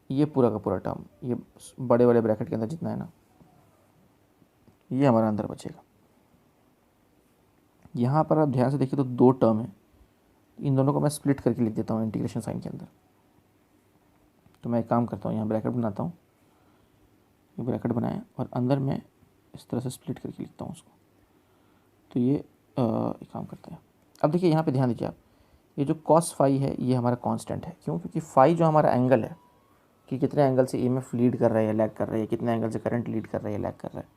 ये पूरा का पूरा टर्म, ये बड़े वाले ब्रैकेट के अंदर जितना है ना, ये हमारा अंदर बचेगा। यहाँ पर आप ध्यान से देखिए तो दो टर्म है, इन दोनों को मैं स्प्लिट करके लिख देता हूँ इंटीग्रेशन साइन के अंदर। तो मैं एक काम करता हूँ, यहाँ ब्रैकेट बनाता हूँ, ये ब्रैकेट बनाया और अंदर मैं इस तरह से स्प्लिट करके लिखता हूँ उसको। तो ये एक काम करते हैं। अब देखिए यहाँ पे ध्यान दीजिए आप, ये जो कॉस फाई है ये हमारा कांस्टेंट है। क्यों? क्योंकि फाई जो हमारा एंगल है कि कितने एंगल से EMF लीड कर रहा है या लैग कर रहा है, कितने एंगल से करंट लीड कर रहा है या लैग कर रहा है,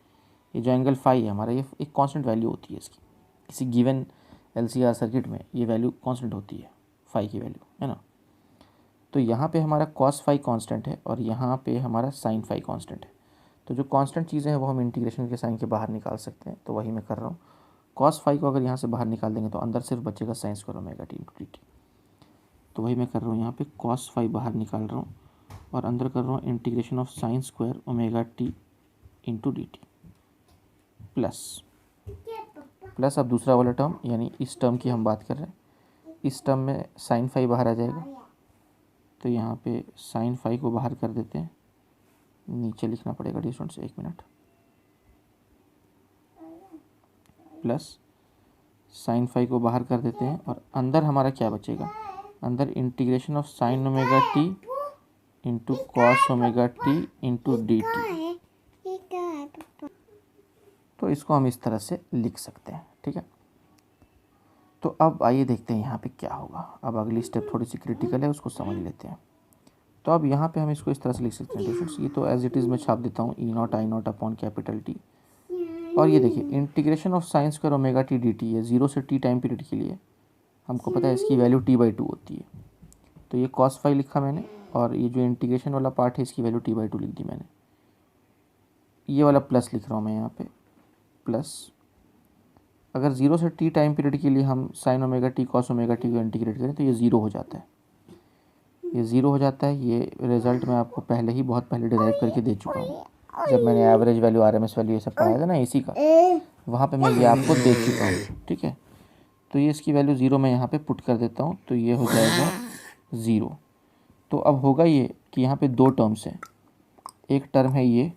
ये जो एंगल फाई है हमारा, ये एक कांस्टेंट वैल्यू होती है इसकी। किसी गिवन LCR सर्किट में ये वैल्यू कांस्टेंट होती है, फाई की वैल्यू, है ना। तो यहाँ पे हमारा कॉस फाई कांस्टेंट है और यहाँ पे हमारा साइन फाई कांस्टेंट है। तो जो कांस्टेंट चीज़ें हैं वो हम इंटीग्रेशन के साइन के बाहर निकाल सकते हैं, तो वही मैं कर रहा हूँ। कॉस फाई को अगर यहाँ से बाहर निकाल देंगे तो अंदर सिर्फ बचेगा sign square omega T into D T. तो वही मैं कर रहा हूँ, यहाँ पे कॉस फाई बाहर निकाल रहा हूँ और अंदर कर रहा हूँ integration of sine square omega T into D T plus अब दूसरा वाला टर्म यानी इस टर्म की हम बात कर रहे हैं, इस टर्म में साइन फाई बाहर आ जाएगा, तो यहाँ पे साइन फाई को बाहर कर देते हैं, नीचे लिखना पड़ेगा distance, 1 minute, plus sine phi को बाहर कर देते हैं और अंदर हमारा क्या बचेगा, अंदर integration of sign omega T into cos omega T into D T. तो इसको हम इस तरह से लिख सकते हैं, ठीक है। तो अब आइए देखते हैं यहाँ पे क्या होगा। अब अगली स्टेप थोड़ी सी क्रिटिकल है, उसको समझ लेते हैं। तो अब यहाँ पे हम इसको इस तरह से लिख सकते हैं डिफरेंस, ये तो एज इट इज़ मैं छाप देता हूँ E not I not upon capital T. और ये देखिए integration of sine square omega T D T है 0 से टी टाइम पीरियड के लिए, हमको पता है इसकी वैल्यू t/2 होती है। तो ये कॉस फाई लिखा मैंने और ये जो इंटीग्रेशन वाला पार्ट है इसकी वैल्यू t/2 लिख दी मैंने। ये वाला प्लस लिख रहा हूँ मैं यहाँ पे, प्लस अगर 0 से टी टाइम पीरियड के लिए हम sign omega T cos omega T को इंटीग्रेट करें तो ये 0 हो जाता है, ये 0 हो जाता है। ये रिजल्ट मैं आपको पहले ही बहुत पहले डिराइव करके दे चुका हूँ, जब मैंने एवरेज वैल्यू आरएमएस वैल्यू ये सब पढ़ाया था ना इसी का, वहाँ पे मैं ये आपको दे चुका हूँ, ठीक है। तो ये इसकी वैल्यू 0 मैं यहाँ पे पुट कर देता हूँ, तो ये हो जाएगा 0। तो अब होगा ये कि यहाँ पे 2 टर्म्स हैं, एक टर्म है ये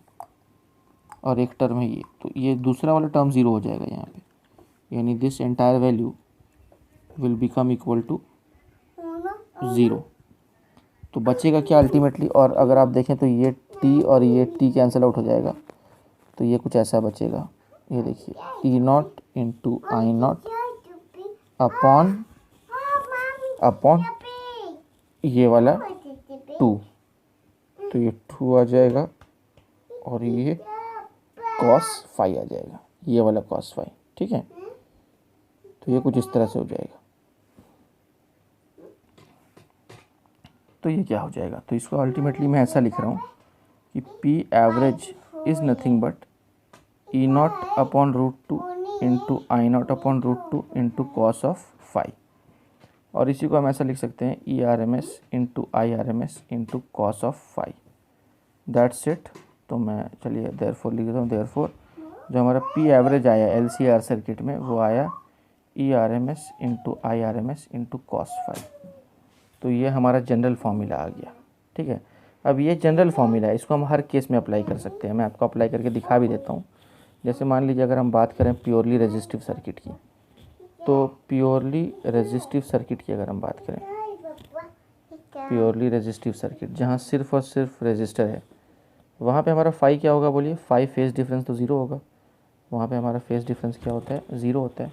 और एक टर्म है ये, तो ये दूसरा वाला टर्म 0 हो जाएगा यहाँ पे, यानी this entire value will become equal to 0। तो बचेगा क्या अल्टीमेटली, और अगर आप देखें तो ये t और ये t कैंसिल आउट हो जाएगा, तो ये कुछ ऐसा बचेगा, ये देखिए E not into I not upon ये वाला 2, तो ये 2 आ जाएगा और ये कॉस फाई आ जाएगा, ये वाला कॉस फाई, ठीक है। तो ये कुछ इस तरह से हो जाएगा। तो ये क्या हो जाएगा, तो इसको अल्टीमेटली मैं ऐसा लिख रहा हूँ कि P average is nothing but E not upon root 2 into I not upon root 2 into cos of phi, और इसी को हम ऐसा लिख सकते हैं E R M S into I R M S into cos of phi, that's it. तो मैं चलिए देयरफॉर लिख देता हूँ, देयरफॉर जो हमारा पी एवरेज आया एल सी आर सर्किट में वो आया E R M S into I R M S into cos phi. तो ये हमारा जनरल फार्मूला आ गया, ठीक है। अब ये जनरल फार्मूला है, इसको हम हर केस में अप्लाई कर सकते हैं, मैं आपको अप्लाई करके दिखा भी देता हूँ। जैसे मान लीजिए अगर हम बात करें प्योरली रेजिस्टिव सर्किट की, तो प्योरली रेजिस्टिव सर्किट की अगर हम बात करें, प्योरली रेजिस्टिव सर्किट जहाँ सिर्फ और सिर्फ रेजिस्टर है, वहाँ पे हमारा फाई क्या होगा बोलिए, फाई फेज डिफरेंस तो 0 होगा, वहाँ पे हमारा फेज डिफरेंस क्या होता है, 0 होता है।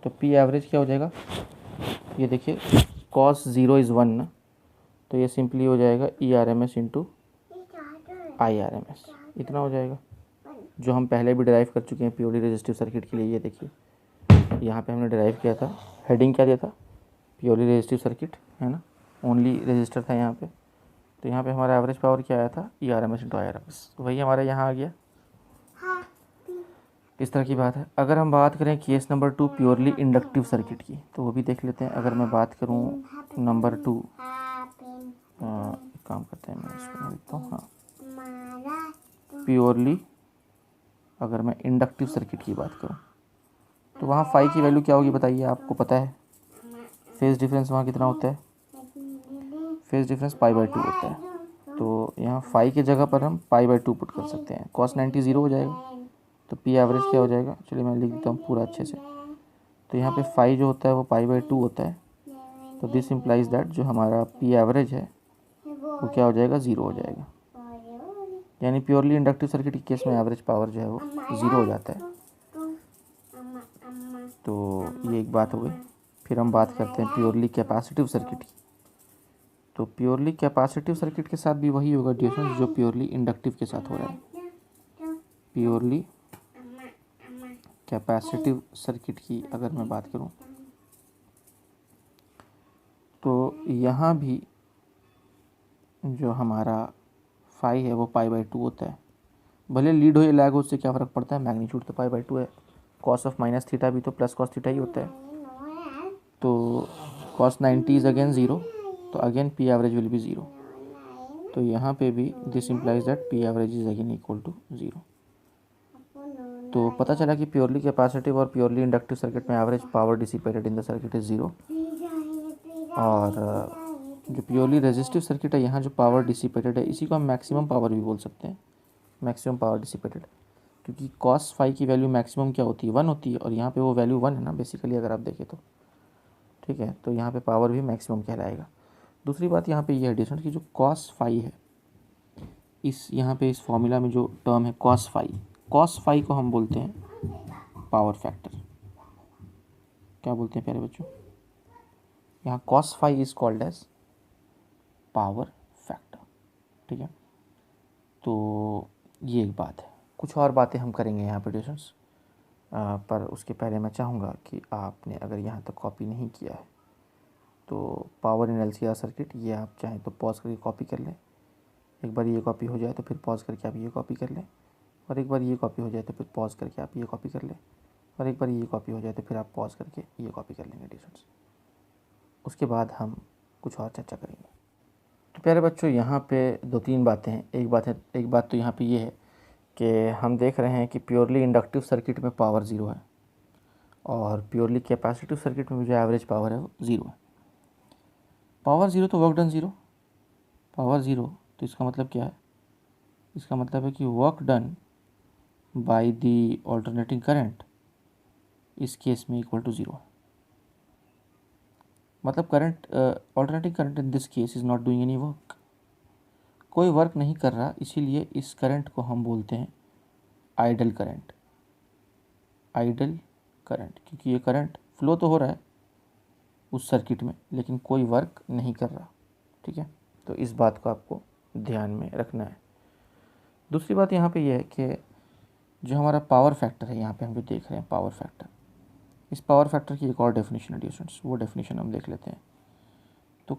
तो पी एवरेज क्या हो जाएगा, ये देखिए कॉस 0 इज़ 1 ना, तो ये सिंपली हो जाएगा E R M S into I R M S, इतना हो जाएगा, जो हम पहले भी डिराइव कर चुके हैं प्योरली रेजिस्टिव सर्किट के लिए। ये देखिए यहाँ पे हमने डिराइव किया था, हेडिंग क्या दिया था, प्योरली रेजिस्टिव सर्किट है ना, ओनली रेजिस्टर था यहाँ पे। तो यहाँ पे हमारा एवरेज पावर क्या आया था, E R M S into I R M S, वही हमारे यहाँ आ गया। इस तरह की बात है। अगर हम बात करें case number 2 purely inductive circuit की, तो वो भी देख लेते हैं। अगर मैं बात करूँ नंबर 2, काम करते हैं, मैं इसको लिखता हूँ, हाँ, प्योरली अगर मैं इंडक्टिव सर्किट की बात करूँ तो वहाँ फाई की वैल्यू क्या होगी बताइए, आपको पता है फेज डिफरेंस वहाँ कितना होता है, फेज डिफरेंस π/2 होता है। तो यहाँ फाई के जगह पर हम π/2 पुट कर सकते हैं, cos 90 0 हो जाएगा, तो पी एवरेज क्या हो जाएगा, चलिए मैं लिख देता हूँ पूरा अच्छे से। तो यहाँ पे फाई जो होता है वो π/2 होता है, तो दिस इम्प्लाइज दैट जो हमारा पी एवरेज है वो क्या हो जाएगा, 0 हो जाएगा। यानी प्योरली इंडक्टिव सर्किट के केस में एवरेज पावर जो है वो 0 हो जाता है। तो ये एक बात हो गई। फिर हम बात करते हैं प्योरली कैपेसिटिव सर्किट की। तो प्योरली कैपेसिटिव सर्किट के साथ भी वही होगा डिफरेंस जो प्योरली इंडक्टिव के साथ हो रहा है। प्योरली कैपेसिटिव सर्किट की अगर मैं बात करूं तो यहाँ भी जो हमारा फाई है वो π/2 होता है, भले लीड हो या लैग हो, उससे क्या फ़र्क पड़ता है, मैग्नीट्यूड तो पाई/2 है। कॉस ऑफ माइनस थीटा भी तो प्लस कॉस थीटा ही होता है। तो कॉस 90 इज़ अगेन 0, तो again P average will be 0। तो यहाँ पे भी this implies that P average is again equal to 0। तो पता चला कि प्योरली कैपेसिटिव और प्योरली इंडक्टिव सर्किट में average power dissipated in the circuit is 0, और जो प्योरली रेजिस्टिव सर्किट है यहाँ जो पावर डिसिपेटेड है इसी को हम मैक्सिमम पावर भी बोल सकते हैं, मैक्सिमम पावर डिसिपेटेड, क्योंकि कॉस फाई की वैल्यू मैक्सिमम क्या होती है, 1 होती है, और यहाँ पे वो वैल्यू 1 है ना बेसिकली अगर आप देखें तो, ठीक है। तो यहाँ पे पावर भी मैक्सिमम कहलाएगा। दूसरी बात यहाँ पे ये है डिफरेंट कि जो कॉस फाई है, इस यहाँ पे इस फॉर्मूला में जो टर्म है कॉस फाई को हम बोलते हैं पावर फैक्टर। क्या बोलते हैं प्यारे बच्चों, यहाँ cos phi is called as power factor, ठीक है। तो ये एक बात है। कुछ और बातें हम करेंगे यहाँ पे ट्यूशन्स, पर उसके पहले मैं चाहूँगा कि आपने अगर यहाँ तक कॉपी नहीं किया है तो पावर इन LCR सर्किट, ये आप चाहें तो पॉज करके कॉपी कर लें। एक बार ये कॉपी हो जाए तो फिर पॉज करके आप ये कॉपी कर लें, और एक बार ये कॉपी हो जाए तो फिर पॉज करके आप ये कॉपी कर लें, और एक बार ये कॉपी हो जाए तो फिर आप पॉज करके ये कॉपी कर लेंगे ट्यूशन्स। उसके बाद हम कुछ और चर्चा करेंगे। तो प्यारे बच्चों यहाँ पे 2-3 बातें हैं। एक बात तो यहाँ पे ये है कि हम देख रहे हैं कि प्योरली इंडक्टिव सर्किट में पावर 0 है, और प्योरली कैपेसिटिव सर्किट में जो एवरेज पावर है वो 0 है। पावर 0 तो वर्क डन 0, पावर 0 तो इसका मतलब क्या है, इसका मतलब है कि work done by the alternating current इस केस में इक्वल टू 0 है। मतलब current, alternating current in this case is not doing any work, कोई वर्क नहीं कर रहा, इसीलिए इस करंट को हम बोलते हैं आइडल करंट। आइडल करंट क्योंकि ये करंट फ्लो तो हो रहा है उस सर्किट में लेकिन कोई वर्क नहीं कर रहा, ठीक है। तो इस बात को आपको ध्यान में रखना है। दूसरी बात यहाँ पे ये है कि जो हमारा पावर फैक्टर है, यहाँ पे हम जो देख रहे हैं पावर फैक्टर, इस पावर फैक्टर की एक और डेफिनेशन है डिस्टेंस, वो डेफिनेशन हम देख लेते हैं। तो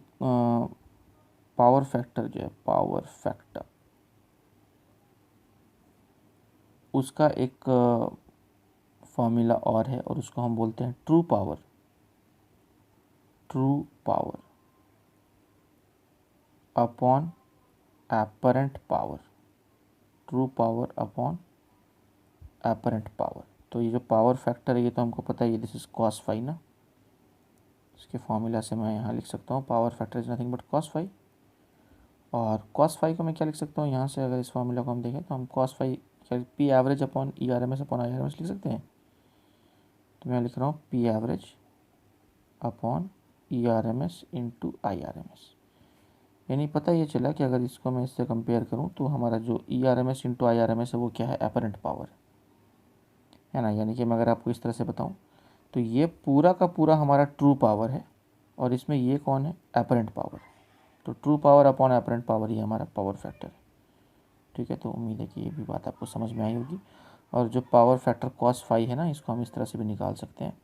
पावर फैक्टर जो है, पावर फैक्टर उसका एक फॉर्मूला और है, और उसको हम बोलते हैं true power. True power upon apparent power, true power upon apparent power. तो ये जो पावर फैक्टर है ये तो हमको पता है, ये दिस इज कॉस फाई ना, इसके फॉर्मूला से मैं यहाँ लिख सकता हूँ power factor is nothing but cos phi. और कॉस फाई को मैं क्या लिख सकता हूँ, यहाँ से अगर इस फॉर्मूला को हम देखें तो हम कॉस फाई क्या, P average upon ERMS upon IRMS लिख सकते हैं। तो मैं लिख रहा हूँ P average upon ERMS into IRMS। यानी पता ये चला कि अगर इसको मैं इससे कंपेयर करूँ तो हमारा जो ERMS इंटू IRMS है वो क्या है, एपरेंट पावर है ना। यानी कि मैं अगर आपको इस तरह से बताऊँ तो ये पूरा का पूरा हमारा ट्रू पावर है, और इसमें ये कौन है, एपरेंट पावर। तो true power upon apparent power ही हमारा पावर फैक्टर है, ठीक है। तो उम्मीद है कि ये भी बात आपको समझ में आई होगी। और जो पावर फैक्टर कॉस फाई है ना, इसको हम इस तरह से भी निकाल सकते हैं।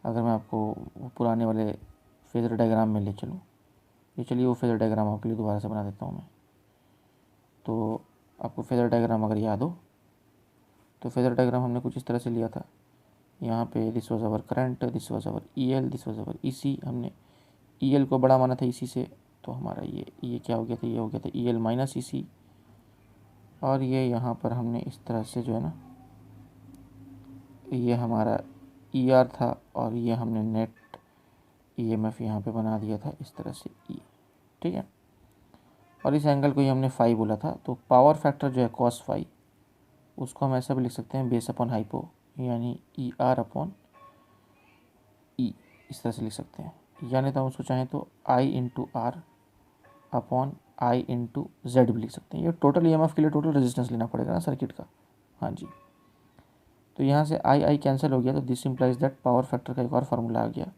अगर मैं आपको वो पुराने वाले फेजर डायग्राम में ले चलूँ, ये चलिए वो फेजर डायग्राम आपके लिए दोबारा से बना देता हूँ मैं। तो आपको फेजर डायग्राम अगर याद हो तो फेजर डायग्राम हमने कुछ इस तरह से लिया था। यहाँ पे this was our current, this was our EL, this was our EC। हमने EL को बड़ा माना था EC से, तो हमारा ये क्या हो गया था, ये हो गया था EL माइनस EC। और ये यहाँ पर हमने इस तरह से जो है ना, ये हमारा ER था, और ये हमने नेट EMF यहाँ पे बना दिया था इस तरह से E, ठीक है। और इस एंगल को ही हमने फाई बोला था। तो पावर फैक्टर जो है कॉस फाई, उसको हम ऐसा भी लिख सकते हैं बेस अपॉन हाइपो, यानी ER अपॉन E, इस तरह से लिख सकते हैं। यानी तो हम उसको चाहें तो I into R upon I into Z भी लिख सकते हैं। ये टोटल EMF के लिए टोटल रेजिस्टेंस लेना पड़ेगा ना सर्किट का, हाँ जी। तो यहाँ से I कैंसिल हो गया, तो this implies that power factor का एक और फार्मूला आ गया,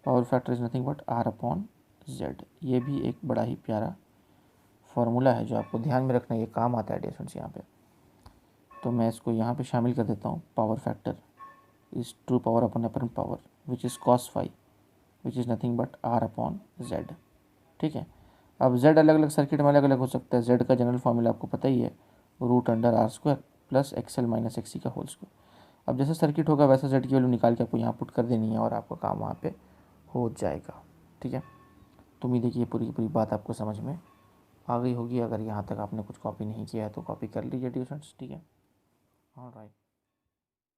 power factor is nothing but R अपॉन Z। ये भी एक बड़ा ही प्यारा फार्मूला है जो आपको ध्यान में रखना, ये काम आता है डिफरेंस यहाँ पे। तो मैं इसको यहाँ पे शामिल कर देता हूँ, power factor is true power upon apparent power which is cos phi which is nothing but R अपॉन Z, ठीक है। अब Z अलग अलग सर्किट में अलग अलग हो सकता है। Z का जनरल फार्मूला आपको पता ही है, root under R square plus XL minus XC का होल स्क्वायर। अब जैसा सर्किट होगा वैसा जेड की वैल्यू निकाल के आपको यहाँ पुट कर देनी है और आपका काम वहाँ पे हो जाएगा। ठीक है, तो उम्मीद है कि ये पूरी की पूरी बात आपको समझ में आ गई होगी। अगर यहाँ तक आपने कुछ कॉपी नहीं किया है तो कॉपी कर लीजिए डियर स्टूडेंट्स। ठीक है, ऑलराइट।